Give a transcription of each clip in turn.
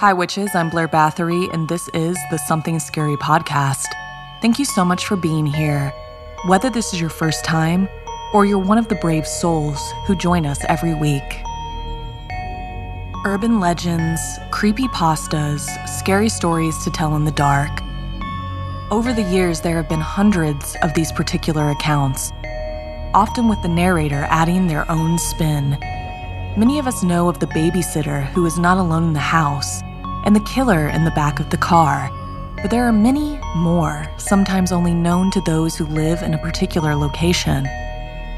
Hi, witches. I'm Blair Bathory, and this is the Something Scary podcast. Thank you so much for being here. Whether this is your first time, or you're one of the brave souls who join us every week. Urban legends, creepypastas, scary stories to tell in the dark. Over the years, there have been hundreds of these particular accounts, often with the narrator adding their own spin. Many of us know of the babysitter who is not alone in the house, and the killer in the back of the car. But there are many more, sometimes only known to those who live in a particular location.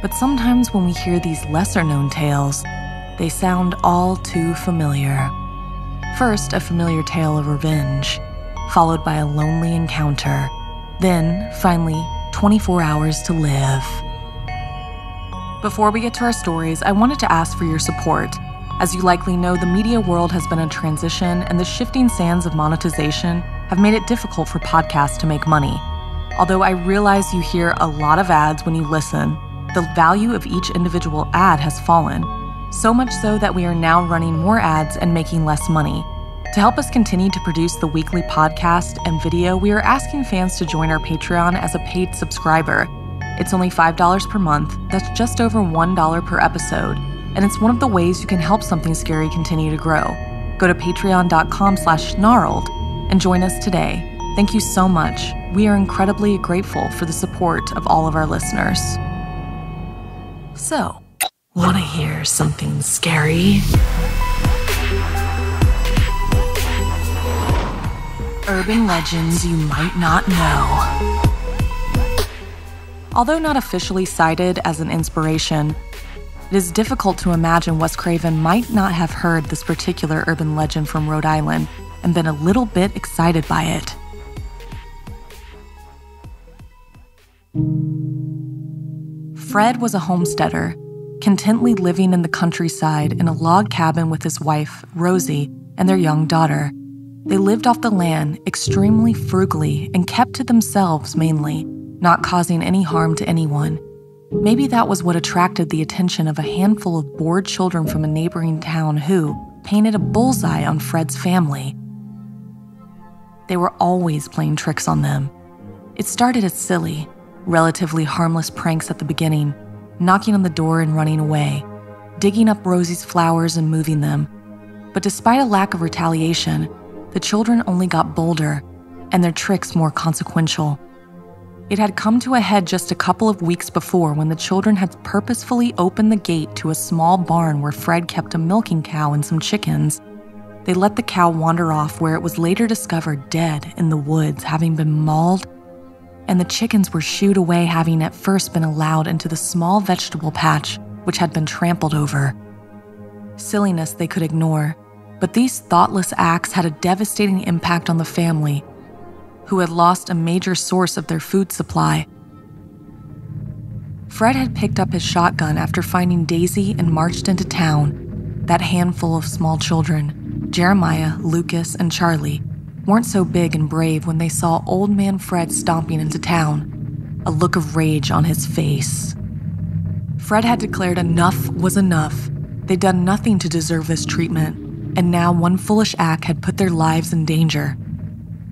But sometimes when we hear these lesser-known tales, they sound all too familiar. First, a familiar tale of revenge, followed by a lonely encounter. Then, finally, 24 hours to live. Before we get to our stories, I wanted to ask for your support. As you likely know, the media world has been in transition, and the shifting sands of monetization have made it difficult for podcasts to make money. Although I realize you hear a lot of ads when you listen, the value of each individual ad has fallen, so much so that we are now running more ads and making less money. To help us continue to produce the weekly podcast and video, we are asking fans to join our Patreon as a paid subscriber. It's only $5 per month, that's just over $1 per episode, and it's one of the ways you can help Something Scary continue to grow. Go to patreon.com/snarled and join us today. Thank you so much. We are incredibly grateful for the support of all of our listeners. So, want to hear something scary? Urban legends you might not know. Although not officially cited as an inspiration, it is difficult to imagine Wes Craven might not have heard this particular urban legend from Rhode Island and been a little bit excited by it. Fred was a homesteader, contently living in the countryside in a log cabin with his wife, Rosie, and their young daughter. They lived off the land extremely frugally and kept to themselves mainly, not causing any harm to anyone. Maybe that was what attracted the attention of a handful of bored children from a neighboring town who painted a bullseye on Fred's family. They were always playing tricks on them. It started as silly, relatively harmless pranks at the beginning, knocking on the door and running away, digging up Rosie's flowers and moving them. But despite a lack of retaliation, the children only got bolder and their tricks more consequential. It had come to a head just a couple of weeks before when the children had purposefully opened the gate to a small barn where Fred kept a milking cow and some chickens. They let the cow wander off where it was later discovered dead in the woods, having been mauled, and the chickens were shooed away, having at first been allowed into the small vegetable patch which had been trampled over. Silliness they could ignore, but these thoughtless acts had a devastating impact on the family, who had lost a major source of their food supply. Fred had picked up his shotgun after finding Daisy and marched into town. That handful of small children, Jeremiah, Lucas, and Charlie, weren't so big and brave when they saw old man Fred stomping into town, a look of rage on his face. Fred had declared enough was enough. They'd done nothing to deserve this treatment, and now one foolish act had put their lives in danger.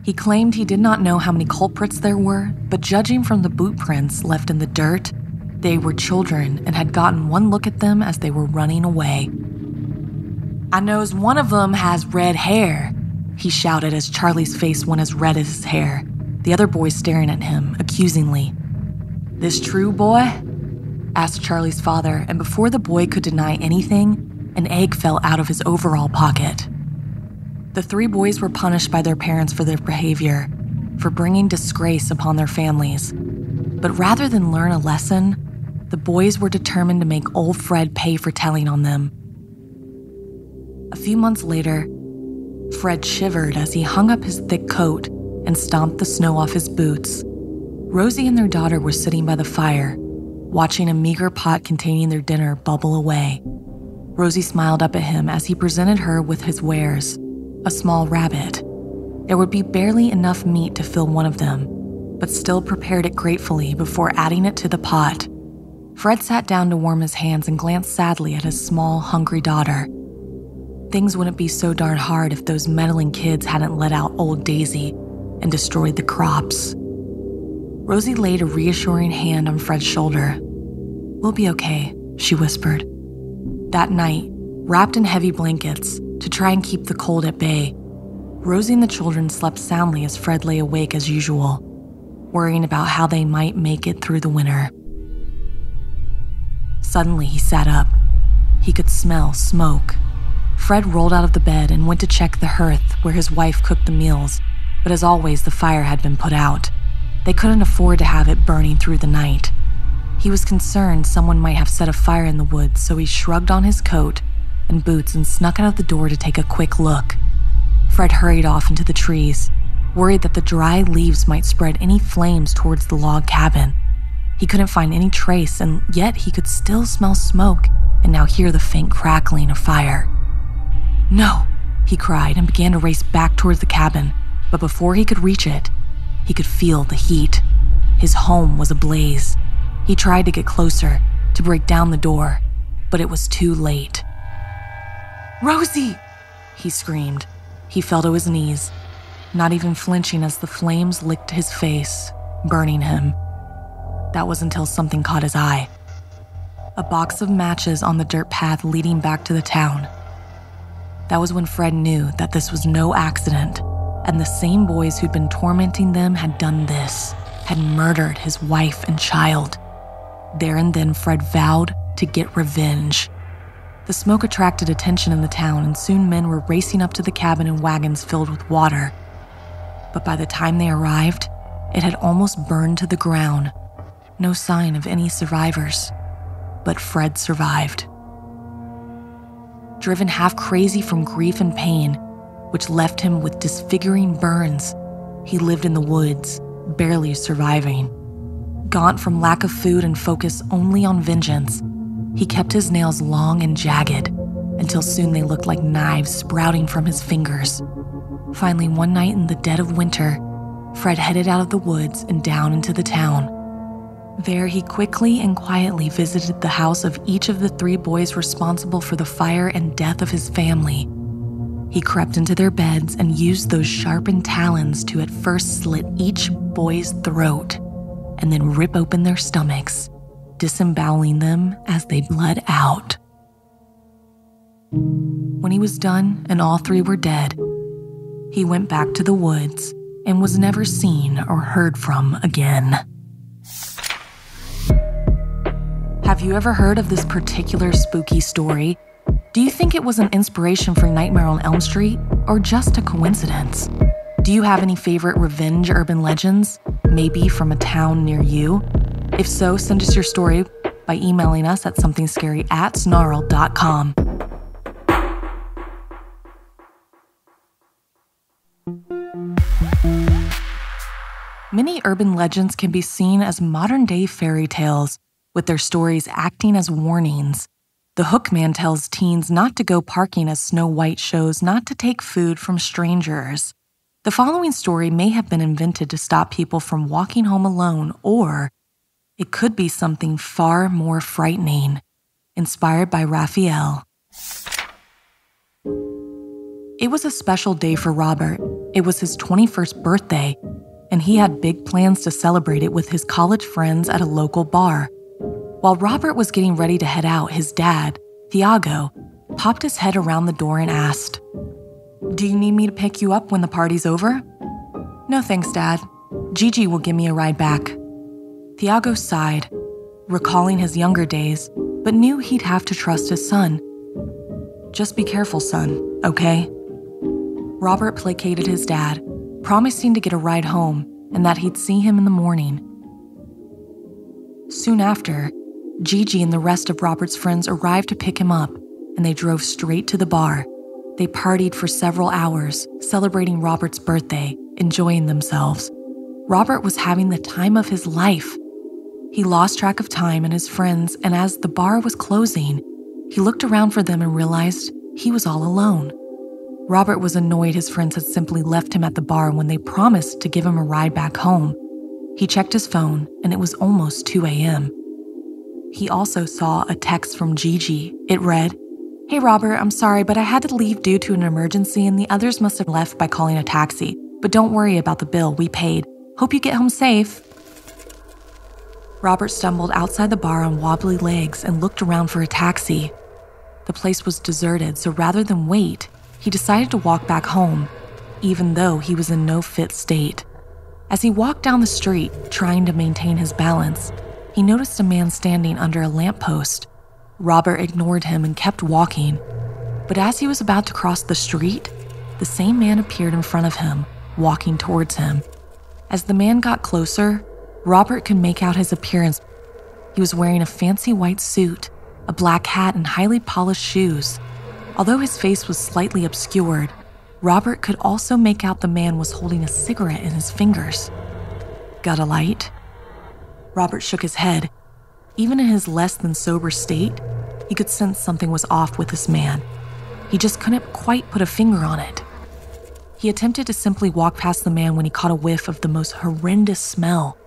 He claimed he did not know how many culprits there were, but judging from the boot prints left in the dirt, they were children and had gotten one look at them as they were running away. "I knows one of them has red hair," he shouted as Charlie's face went as red as his hair, the other boys staring at him accusingly. "This true, boy?" asked Charlie's father, and before the boy could deny anything, an egg fell out of his overall pocket. The three boys were punished by their parents for their behavior, for bringing disgrace upon their families. But rather than learn a lesson, the boys were determined to make old Fred pay for telling on them. A few months later, Fred shivered as he hung up his thick coat and stomped the snow off his boots. Rosie and their daughter were sitting by the fire, watching a meager pot containing their dinner bubble away. Rosie smiled up at him as he presented her with his wares, a small rabbit. There would be barely enough meat to fill one of them, but still prepared it gratefully before adding it to the pot. Fred sat down to warm his hands and glanced sadly at his small, hungry daughter. Things wouldn't be so darn hard if those meddling kids hadn't let out old Daisy and destroyed the crops. Rosie laid a reassuring hand on Fred's shoulder. "We'll be okay," she whispered. That night, wrapped in heavy blankets to try and keep the cold at bay, Rosie and the children slept soundly as Fred lay awake as usual, worrying about how they might make it through the winter. Suddenly, he sat up. He could smell smoke. Fred rolled out of the bed and went to check the hearth where his wife cooked the meals, but as always, the fire had been put out. They couldn't afford to have it burning through the night. He was concerned someone might have set a fire in the woods, so he shrugged on his coat and boots and snuck out of the door to take a quick look. Fred hurried off into the trees, worried that the dry leaves might spread any flames towards the log cabin. He couldn't find any trace, and yet he could still smell smoke and now hear the faint crackling of fire. "No!" he cried and began to race back towards the cabin, but before he could reach it, he could feel the heat. His home was ablaze. He tried to get closer, to break down the door, but it was too late. "Rosie!" he screamed. He fell to his knees, not even flinching as the flames licked his face, burning him. That was until something caught his eye. A box of matches on the dirt path leading back to the town. That was when Fred knew that this was no accident, and the same boys who'd been tormenting them had done this, had murdered his wife and child. There and then, Fred vowed to get revenge. The smoke attracted attention in the town, and soon men were racing up to the cabin in wagons filled with water. But by the time they arrived, it had almost burned to the ground. No sign of any survivors. But Fred survived. Driven half crazy from grief and pain, which left him with disfiguring burns, he lived in the woods, barely surviving. Gaunt from lack of food and focused only on vengeance, he kept his nails long and jagged until soon they looked like knives sprouting from his fingers. Finally, one night in the dead of winter, Fred headed out of the woods and down into the town. There, he quickly and quietly visited the house of each of the 3 boys responsible for the fire and death of his family. He crept into their beds and used those sharpened talons to at first slit each boy's throat and then rip open their stomachs, disemboweling them as they bled out. When he was done and all 3 were dead, he went back to the woods and was never seen or heard from again. Have you ever heard of this particular spooky story? Do you think it was an inspiration for Nightmare on Elm Street or just a coincidence? Do you have any favorite revenge urban legends, maybe from a town near you? If so, send us your story by emailing us at somethingscary@snarled.com. Many urban legends can be seen as modern-day fairy tales, with their stories acting as warnings. The Hookman tells teens not to go parking as Snow White shows not to take food from strangers. The following story may have been invented to stop people from walking home alone, or it could be something far more frightening. Inspired by Raphael. It was a special day for Robert. It was his 21st birthday, and he had big plans to celebrate it with his college friends at a local bar. While Robert was getting ready to head out, his dad, Thiago, popped his head around the door and asked, "Do you need me to pick you up when the party's over?" "No thanks, Dad. Gigi will give me a ride back." Thiago sighed, recalling his younger days, but knew he'd have to trust his son. "Just be careful, son, okay?" Robert placated his dad, promising to get a ride home and that he'd see him in the morning. Soon after, Gigi and the rest of Robert's friends arrived to pick him up, and they drove straight to the bar. They partied for several hours, celebrating Robert's birthday, enjoying themselves. Robert was having the time of his life. He lost track of time and his friends, and as the bar was closing, he looked around for them and realized he was all alone. Robert was annoyed his friends had simply left him at the bar when they promised to give him a ride back home. He checked his phone, and it was almost 2 a.m. He also saw a text from Gigi. It read, "Hey Robert, I'm sorry, but I had to leave due to an emergency and the others must have left by calling a taxi. But don't worry about the bill, we paid. Hope you get home safe." Robert stumbled outside the bar on wobbly legs and looked around for a taxi. The place was deserted, so rather than wait, he decided to walk back home, even though he was in no fit state. As he walked down the street, trying to maintain his balance, he noticed a man standing under a lamppost. Robert ignored him and kept walking, but as he was about to cross the street, the same man appeared in front of him, walking towards him. As the man got closer, Robert could make out his appearance. He was wearing a fancy white suit, a black hat, and highly polished shoes. Although his face was slightly obscured, Robert could also make out the man was holding a cigarette in his fingers. "Got a light?" Robert shook his head. Even in his less than sober state, he could sense something was off with this man. He just couldn't quite put a finger on it. He attempted to simply walk past the man when he caught a whiff of the most horrendous smell,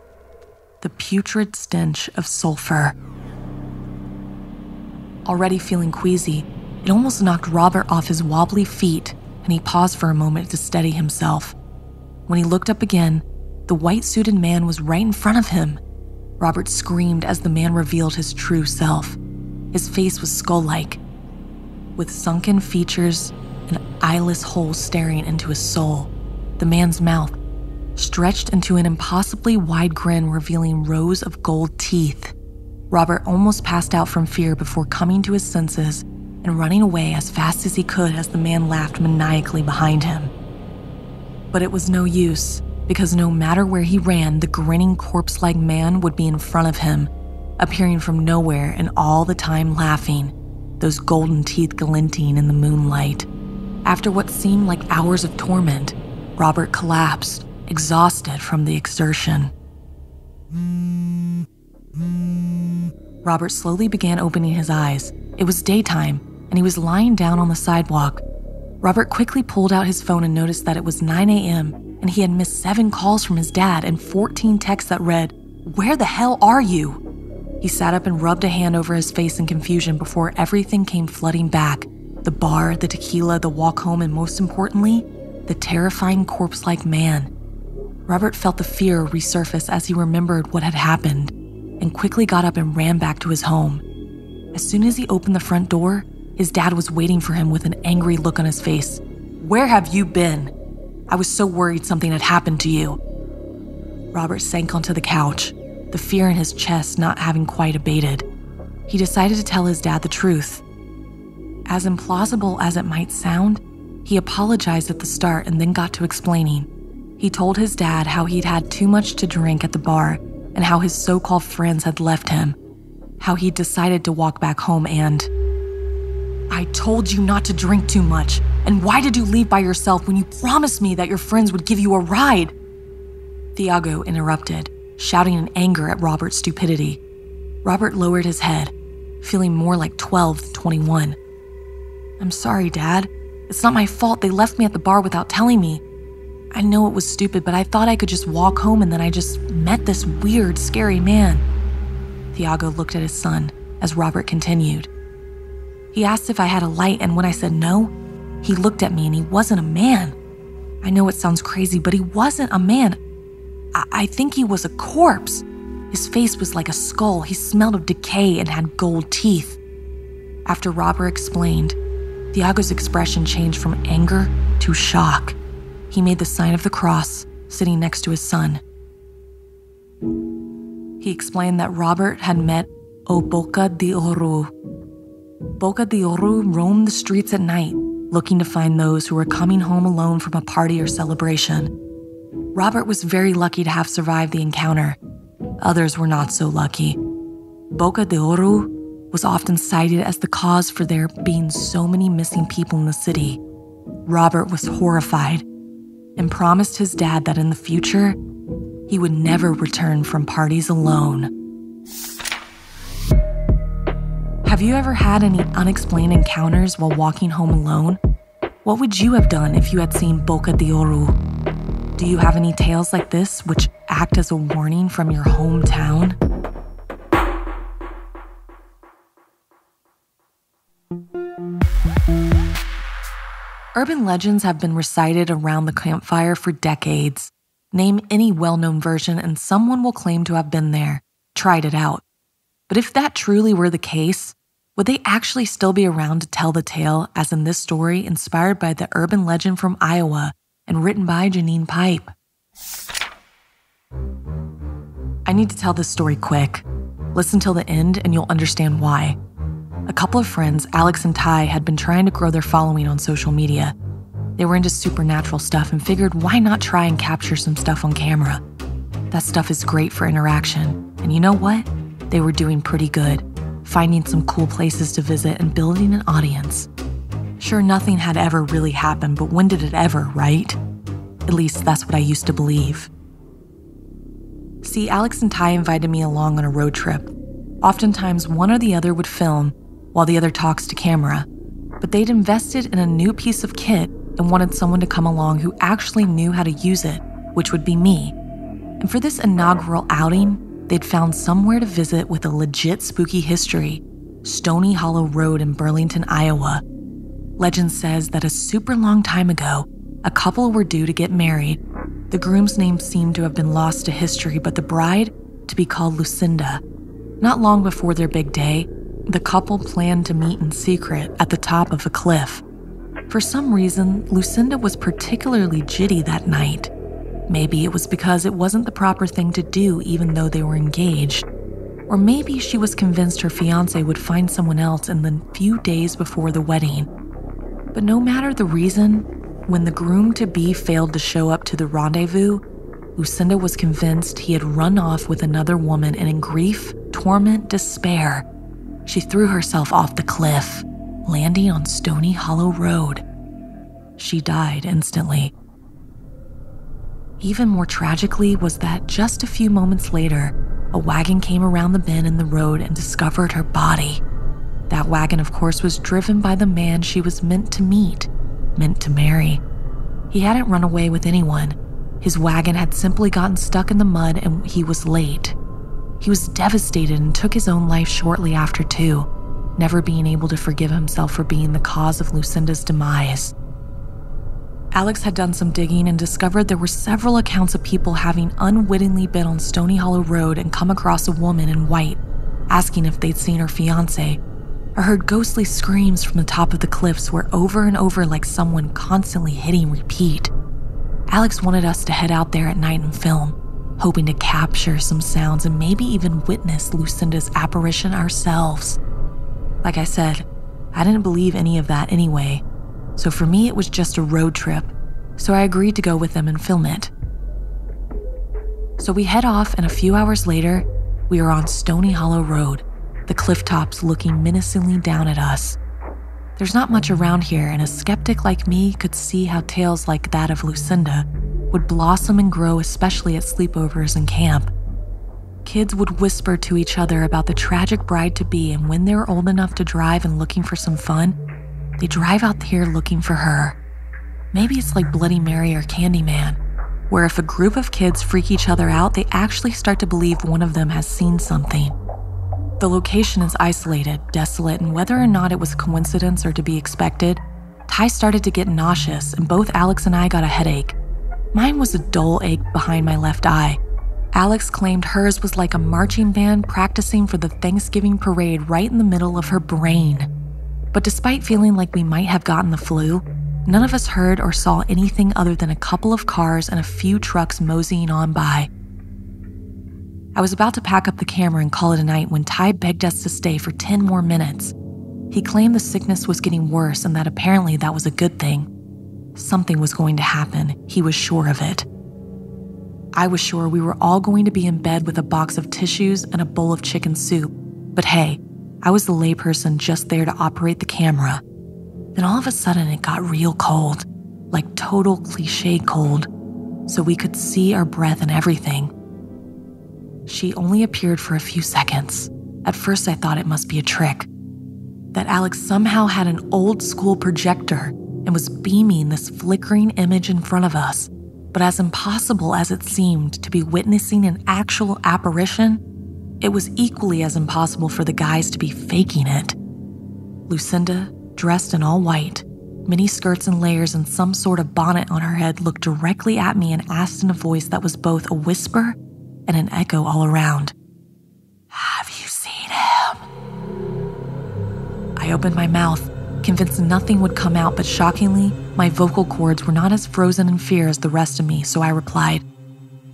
the putrid stench of sulfur. Already feeling queasy, it almost knocked Robert off his wobbly feet, and he paused for a moment to steady himself. When he looked up again, the white-suited man was right in front of him. Robert screamed as the man revealed his true self. His face was skull-like, with sunken features and eyeless holes staring into his soul. The man's mouth stretched into an impossibly wide grin revealing rows of gold teeth. Robert almost passed out from fear before coming to his senses and running away as fast as he could as the man laughed maniacally behind him. But it was no use, because no matter where he ran, the grinning corpse-like man would be in front of him, appearing from nowhere and all the time laughing, those golden teeth glinting in the moonlight. After what seemed like hours of torment, Robert collapsed, exhausted from the exertion. Robert slowly began opening his eyes. It was daytime, and he was lying down on the sidewalk. Robert quickly pulled out his phone and noticed that it was 9 a.m., and he had missed 7 calls from his dad and 14 texts that read, "Where the hell are you?" He sat up and rubbed a hand over his face in confusion before everything came flooding back. The bar, the tequila, the walk home, and most importantly, the terrifying corpse-like man. Robert felt the fear resurface as he remembered what had happened, and quickly got up and ran back to his home. As soon as he opened the front door, his dad was waiting for him with an angry look on his face. "Where have you been? I was so worried something had happened to you." Robert sank onto the couch, the fear in his chest not having quite abated. He decided to tell his dad the truth. As implausible as it might sound, he apologized at the start and then got to explaining. He told his dad how he'd had too much to drink at the bar and how his so-called friends had left him, how he decided to walk back home and... "I told you not to drink too much, and why did you leave by yourself when you promised me that your friends would give you a ride?" Thiago interrupted, shouting in anger at Robert's stupidity. Robert lowered his head, feeling more like 12 than 21. "I'm sorry, Dad. It's not my fault they left me at the bar without telling me. I know it was stupid, but I thought I could just walk home and then I just met this weird, scary man." Thiago looked at his son as Robert continued. "He asked if I had a light, and when I said no, he looked at me and he wasn't a man. I know it sounds crazy, but he wasn't a man. I think he was a corpse. His face was like a skull. He smelled of decay and had gold teeth." After Robert explained, Thiago's expression changed from anger to shock. He made the sign of the cross, sitting next to his son. He explained that Robert had met Boca de Ouro. Boca de Ouro roamed the streets at night, looking to find those who were coming home alone from a party or celebration. Robert was very lucky to have survived the encounter. Others were not so lucky. Boca de Ouro was often cited as the cause for there being so many missing people in the city. Robert was horrified and promised his dad that in the future, he would never return from parties alone. Have you ever had any unexplained encounters while walking home alone? What would you have done if you had seen Boca de Ouro? Do you have any tales like this which act as a warning from your hometown? Urban legends have been recited around the campfire for decades. Name any well-known version and someone will claim to have been there, tried it out. But if that truly were the case, would they actually still be around to tell the tale, as in this story inspired by the urban legend from Iowa and written by Janine Pipe? I need to tell this story quick. Listen till the end and you'll understand why. A couple of friends, Alex and Ty, had been trying to grow their following on social media. They were into supernatural stuff and figured why not try and capture some stuff on camera? That stuff is great for interaction. And you know what? They were doing pretty good, finding some cool places to visit and building an audience. Sure, nothing had ever really happened, but when did it ever, right? At least that's what I used to believe. See, Alex and Ty invited me along on a road trip. Oftentimes, one or the other would film while the other talks to camera, but they'd invested in a new piece of kit and wanted someone to come along who actually knew how to use it, which would be me. And for this inaugural outing, they'd found somewhere to visit with a legit spooky history, Stony Hollow Road in Burlington, Iowa. Legend says that a super long time ago, a couple were due to get married. The groom's name seemed to have been lost to history, but the bride to be called Lucinda. Not long before their big day, the couple planned to meet in secret at the top of a cliff. For some reason, Lucinda was particularly jitty that night. Maybe it was because it wasn't the proper thing to do even though they were engaged. Or maybe she was convinced her fiancé would find someone else in the few days before the wedding. But no matter the reason, when the groom-to-be failed to show up to the rendezvous, Lucinda was convinced he had run off with another woman, and in grief, torment, despair, she threw herself off the cliff, landing on Stony Hollow Road. She died instantly. Even more tragically was that just a few moments later, a wagon came around the bend in the road and discovered her body. That wagon, of course, was driven by the man she was meant to meet, meant to marry. He hadn't run away with anyone. His wagon had simply gotten stuck in the mud and he was late. He was devastated and took his own life shortly after too, never being able to forgive himself for being the cause of Lucinda's demise. Alex had done some digging and discovered there were several accounts of people having unwittingly been on Stony Hollow Road and come across a woman in white, asking if they'd seen her fiancé, or heard ghostly screams from the top of the cliffs where over and over like someone constantly hitting repeat. Alex wanted us to head out there at night and film, hoping to capture some sounds and maybe even witness Lucinda's apparition ourselves. Like I said, I didn't believe any of that anyway, so for me it was just a road trip, so I agreed to go with them and film it. So we head off, and a few hours later, we are on Stony Hollow Road, the cliff tops looking menacingly down at us. There's not much around here, and a skeptic like me could see how tales like that of Lucinda would blossom and grow, especially at sleepovers and camp. Kids would whisper to each other about the tragic bride-to-be, and when they were old enough to drive and looking for some fun, they drive out here looking for her. Maybe it's like Bloody Mary or Candyman, where if a group of kids freak each other out, they actually start to believe one of them has seen something. The location is isolated, desolate, and whether or not it was a coincidence or to be expected, Ty started to get nauseous, and both Alex and I got a headache. Mine was a dull ache behind my left eye. Alex claimed hers was like a marching band practicing for the Thanksgiving parade right in the middle of her brain. But despite feeling like we might have gotten the flu, none of us heard or saw anything other than a couple of cars and a few trucks moseying on by. I was about to pack up the camera and call it a night when Ty begged us to stay for 10 more minutes. He claimed the sickness was getting worse and that apparently that was a good thing. Something was going to happen. He was sure of it. I was sure we were all going to be in bed with a box of tissues and a bowl of chicken soup. But hey, I was the layperson just there to operate the camera. Then all of a sudden it got real cold, like total cliché cold, so we could see our breath and everything. She only appeared for a few seconds. At first I thought it must be a trick, that Alex somehow had an old school projector and was beaming this flickering image in front of us. But as impossible as it seemed to be witnessing an actual apparition, it was equally as impossible for the guys to be faking it. Lucinda, dressed in all white, mini skirts and layers and some sort of bonnet on her head, looked directly at me and asked in a voice that was both a whisper and an echo all around. "Have you seen him?" I opened my mouth, convinced nothing would come out, but shockingly, my vocal cords were not as frozen in fear as the rest of me, so I replied,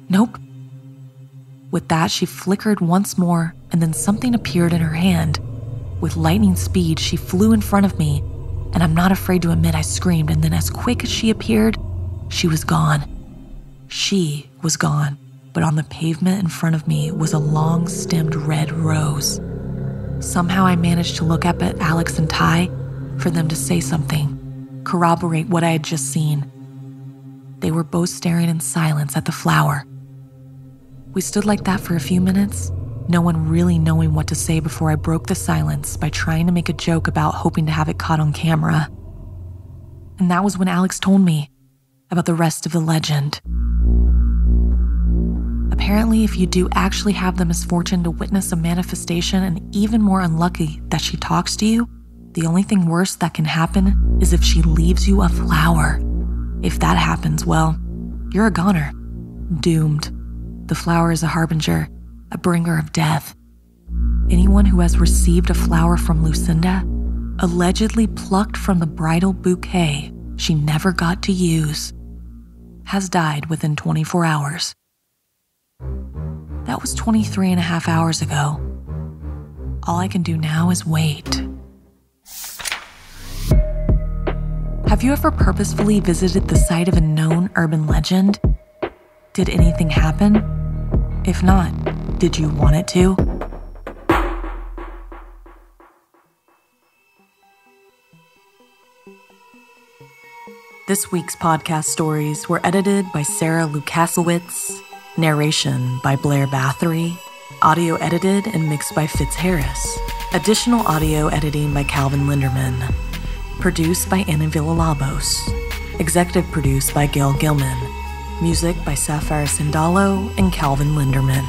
"Nope." With that, she flickered once more, and then something appeared in her hand. With lightning speed, she flew in front of me, and I'm not afraid to admit I screamed, and then as quick as she appeared, she was gone. She was gone, but on the pavement in front of me was a long-stemmed red rose. Somehow I managed to look up at Alex and Ty for them to say something, corroborate what I had just seen. They were both staring in silence at the flower. We stood like that for a few minutes, no one really knowing what to say before I broke the silence by trying to make a joke about hoping to have it caught on camera. And that was when Alex told me about the rest of the legend. Apparently, if you do actually have the misfortune to witness a manifestation, and even more unlucky that she talks to you, the only thing worse that can happen is if she leaves you a flower. If that happens, well, you're a goner. Doomed. The flower is a harbinger, a bringer of death. Anyone who has received a flower from Lucinda, allegedly plucked from the bridal bouquet she never got to use, has died within 24 hours. That was 23 and a half hours ago. All I can do now is wait. Have you ever purposefully visited the site of a known urban legend? Did anything happen? If not, did you want it to? This week's podcast stories were edited by Sarah Lukasiewicz, narration by Blair Bathory, audio edited and mixed by Fitz Harris, additional audio editing by Calvin Linderman, produced by Anna Villalobos, executive produced by Gail Gilman, music by Sapphire Sindalo and Calvin Linderman.